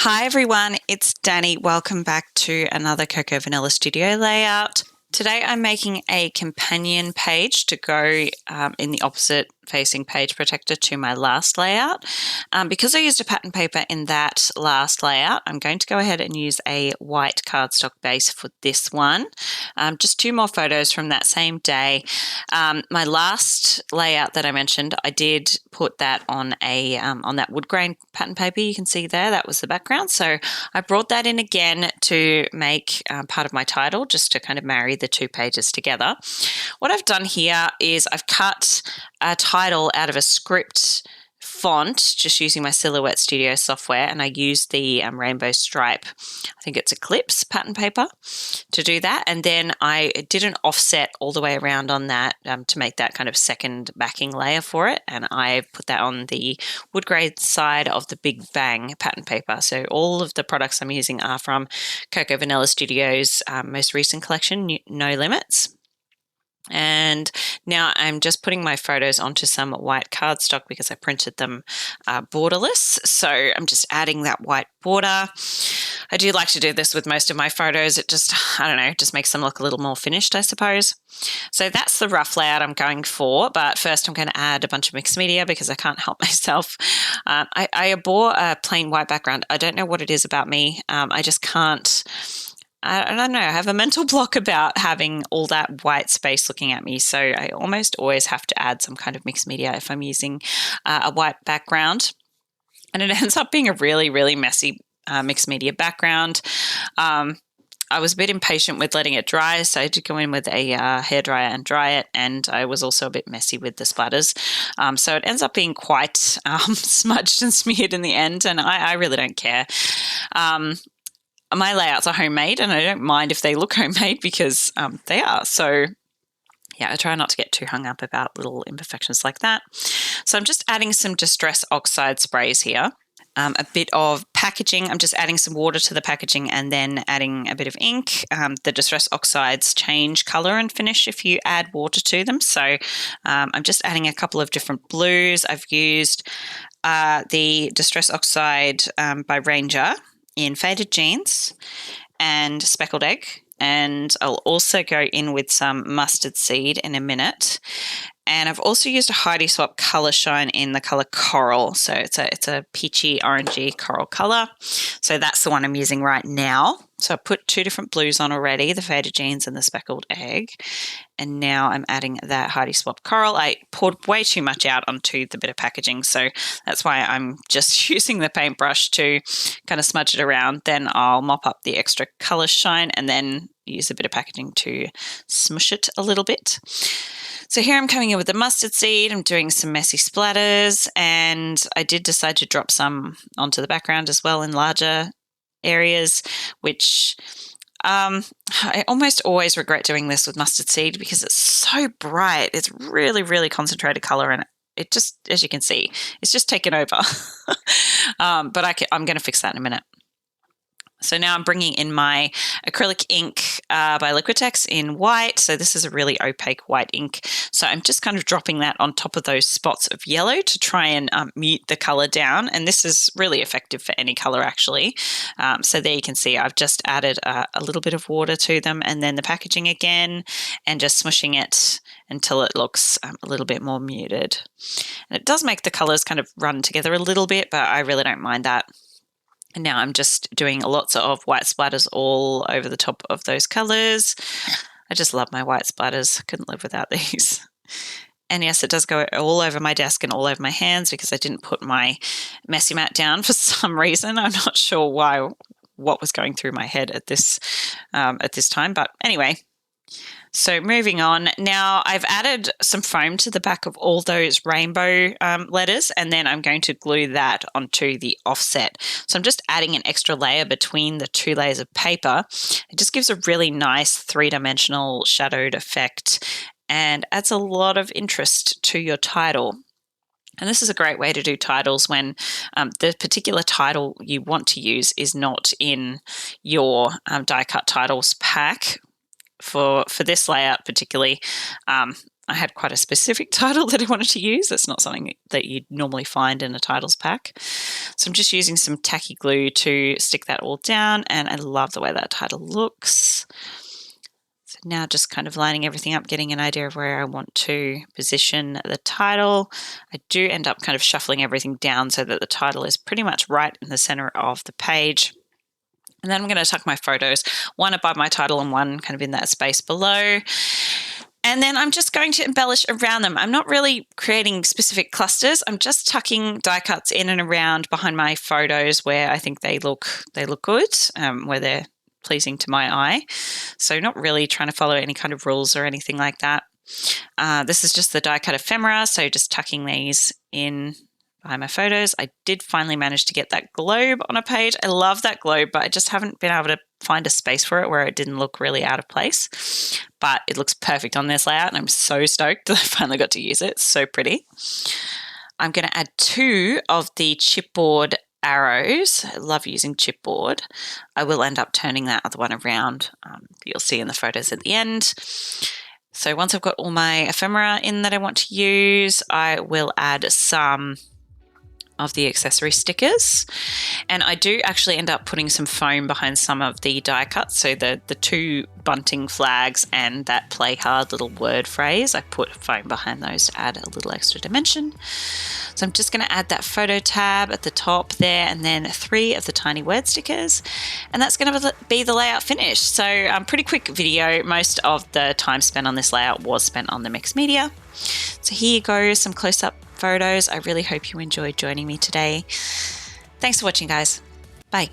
Hi everyone, it's Danny. Welcome back to another Cocoa Vanilla Studio layout. Today I'm making a companion page to go in the opposite facing page protector to my last layout. Because I used a pattern paper in that last layout, I'm going to go ahead and use a white cardstock base for this one. Just two more photos from that same day. My last layout that I mentioned, I did put that on that wood grain pattern paper you can see there. That was the background. So I brought that in again to make part of my title, just to kind of marry the two pages together. What I've done here is I've cut a title out of a script font just using my Silhouette Studio software, and I used the rainbow stripe, I think it's Eclipse pattern paper, to do that. And then I did an offset all the way around on that to make that kind of second backing layer for it, and I put that on the wood grain side of the Big Bang pattern paper. So all of the products I'm using are from Cocoa Vanilla Studio's most recent collection, No Limits. And now I'm just putting my photos onto some white cardstock because I printed them borderless. So I'm just adding that white border. I do like to do this with most of my photos. It just, I don't know, just makes them look a little more finished, I suppose. So that's the rough layout I'm going for. But first I'm going to add a bunch of mixed media because I can't help myself. I abhor a plain white background. I don't know what it is about me. I just can't. I don't know, I have a mental block about having all that white space looking at me. So I almost always have to add some kind of mixed media if I'm using a white background. And it ends up being a really, really messy mixed media background. I was a bit impatient with letting it dry, so I did go in with a hairdryer and dry it, and I was also a bit messy with the splatters. So it ends up being quite smudged and smeared in the end, and I really don't care. My layouts are homemade, and I don't mind if they look homemade because they are. So yeah, I try not to get too hung up about little imperfections like that. So I'm just adding some Distress Oxide sprays here. A bit of packaging. I'm just adding some water to the packaging and then adding a bit of ink. The Distress Oxides change colour and finish if you add water to them. So I'm just adding a couple of different blues. I've used the Distress Oxide by Ranger in Faded Jeans and Speckled Egg, and I'll also go in with some Mustard Seed in a minute. And I've also used a Heidi Swap Colour Shine in the colour Coral. So it's a peachy, orangey coral colour. So that's the one I'm using right now. So I put two different blues on already, the Faded Jeans and the Speckled Egg. And now I'm adding that Heidi Swap Coral. I poured way too much out onto the bit of packaging, so that's why I'm just using the paintbrush to kind of smudge it around. Then I'll mop up the extra colour shine and then use a bit of packaging to smush it a little bit. So here I'm coming in with the mustard seed. I'm doing some messy splatters, and I did decide to drop some onto the background as well in larger areas, which I almost always regret doing this with mustard seed because it's so bright. It's really, really concentrated color, and it just, as you can see, it's just taken over. But I'm going to fix that in a minute. So now I'm bringing in my acrylic ink by Liquitex in white. So this is a really opaque white ink. So I'm just kind of dropping that on top of those spots of yellow to try and mute the color down. And this is really effective for any color, actually. So there you can see I've just added a little bit of water to them, and then the packaging again, and just smushing it until it looks a little bit more muted. And it does make the colors kind of run together a little bit, but I really don't mind that. And now I'm just doing lots of white splatters all over the top of those colours. I just love my white splatters. I couldn't live without these. And yes, it does go all over my desk and all over my hands because I didn't put my messy mat down for some reason. I'm not sure what was going through my head at this time. But anyway, so moving on. Now I've added some foam to the back of all those rainbow letters, and then I'm going to glue that onto the offset. So I'm just adding an extra layer between the two layers of paper. It just gives a really nice three-dimensional shadowed effect and adds a lot of interest to your title. And this is a great way to do titles when the particular title you want to use is not in your die-cut titles pack. For this layout particularly, I had quite a specific title that I wanted to use. That's not something that you'd normally find in a titles pack. So I'm just using some tacky glue to stick that all down, and I love the way that title looks. So now just kind of lining everything up, getting an idea of where I want to position the title. I do end up kind of shuffling everything down so that the title is pretty much right in the center of the page. And then I'm going to tuck my photos, one above my title and one kind of in that space below. And then I'm just going to embellish around them. I'm not really creating specific clusters. I'm just tucking die cuts in and around behind my photos where I think they look good, where they're pleasing to my eye. So not really trying to follow any kind of rules or anything like that. This is just the die cut ephemera, so just tucking these in behind my photos. I did finally manage to get that globe on a page. I love that globe, but I just haven't been able to find a space for it where it didn't look really out of place. But it looks perfect on this layout, and I'm so stoked that I finally got to use it. It's so pretty. I'm going to add 2 of the chipboard arrows. I love using chipboard. I will end up turning that other one around. You'll see in the photos at the end. So once I've got all my ephemera in that I want to use, I will add some of the accessory stickers, and I do actually end up putting some foam behind some of the die cuts. So the 2 bunting flags and that play hard little word phrase, I put foam behind those to add a little extra dimension. So I'm just going to add that photo tab at the top there, and then 3 of the tiny word stickers, and that's going to be the layout finished. So pretty quick video. Most of the time spent on this layout was spent on the mixed media. So here you go, some close-up photos. I really hope you enjoyed joining me today. Thanks for watching, guys. Bye.